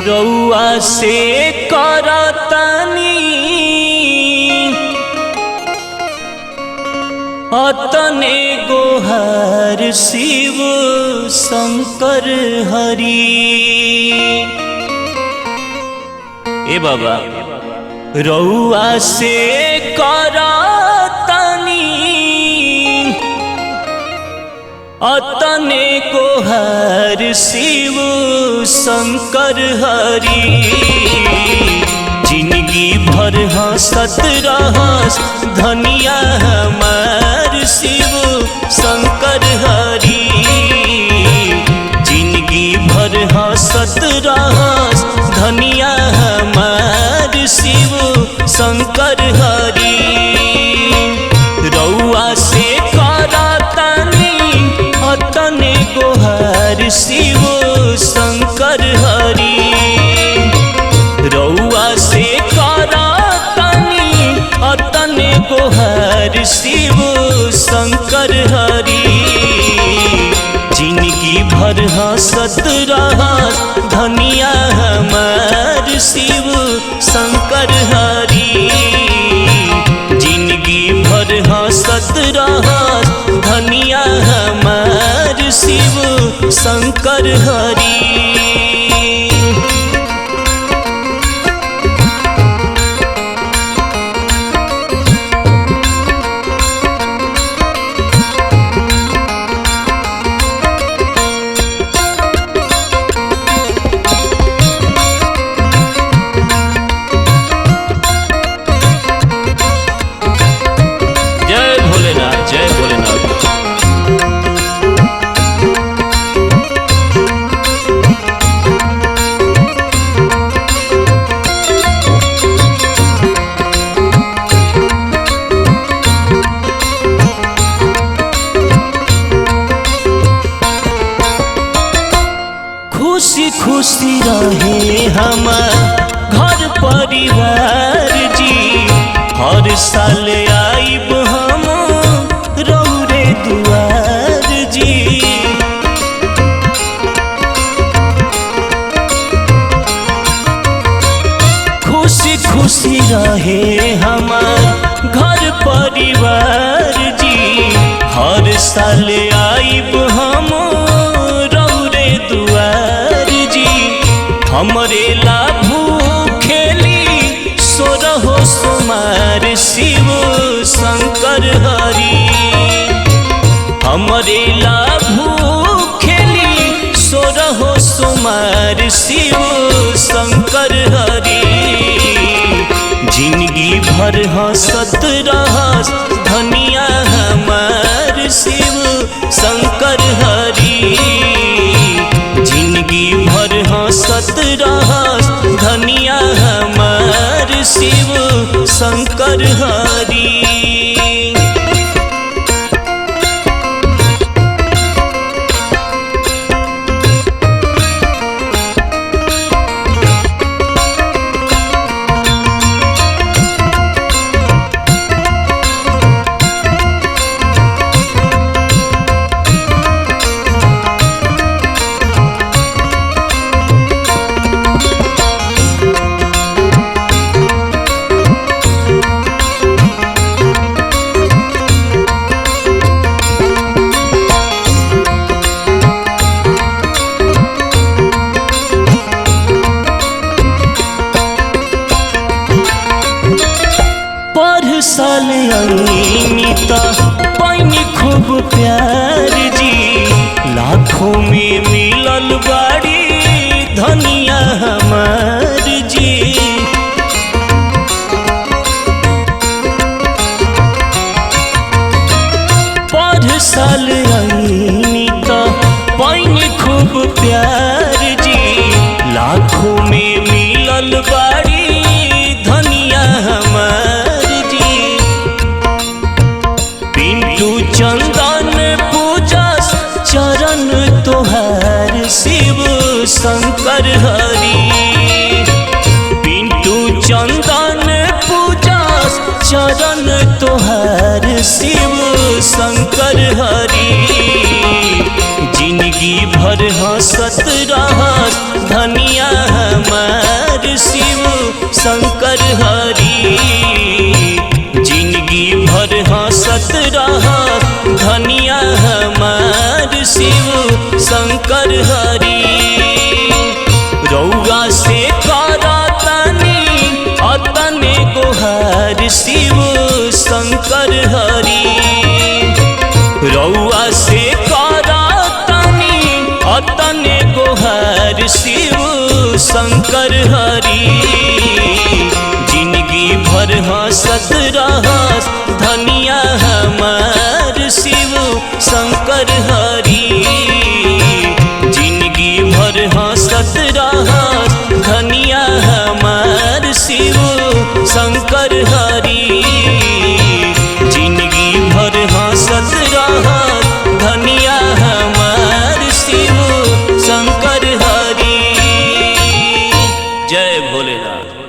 रउआ से करतनी अतने गोहर शिव शंकर हरि। ए बाबा रउआ से करतनी अतने गोहर शिव शंकर हरि। जिंदगी भर हंसत रहस धनिया हमार शिव शंकर हरि। जिंदगी भर हंसत रहस धनिया हमार शिव शंकर हरि। रउआ से करतनी अतने गोहर शिव शंकर हरि। रउआ से करतनी अतने गोहर शिव शंकर हरि। जिंदगी भर हंसत रहस धनिया हमार शिव शंकर हरि। जिंदगी भर हंसत रहस धनिया हमार शिव शंकर हरि। खुशी खुशी रहे हमार घर परिवार जी। हर साल आइब हम रउरे दुआर जी। खुशी खुशी रहे हमार घर परिवार जी। हर साल आइब हम रउरे दुआर जी। हमरे ला भूखेली सोरहो सोमार शिव शंकर हरि। हमरे ला भूखेली सोरहो सोमार शिव शंकर हरि। जिंदगी भर हंसत रहस धनिया हमार शिव शंकर हरि। जिंदगी भर हंसत रहस धनिया हमार शिव शंकर हरि। साल आईनी त पानी खूब प्यार जी। लाखों में मिलल बाड़ी धनिया हमार जी। पर साल आईनी त पानी खूब प्यार जी। लाखों में मिलल बाड़ी धनिया हमार। चंदन पूजस चरण तोहार शिव शंकर हरि। पिंटू चंदन पूजस चरण तोहार शिव शंकर हरि। जिंदगी भर हंसत रहस धनिया हमार शिव शंकर हरि। जिंदगी भर हंसत रहस धनिया हमार शिव शंकर हरि। रउआ से करतनी अतने गोहार शिव शंकर हरि। रउआ से करतनी अतने गोहार शिव शंकर हरि। जिंदगी भर हंसत रहस धनिया हमार शिव शंकर हरि। जिंदगी भर हंसत रहस धनिया हमार शिव शंकर हरि। जिंदगी भर हंसत रहस धनिया हमार शिव शंकर हरि। जय भोलेनाथ।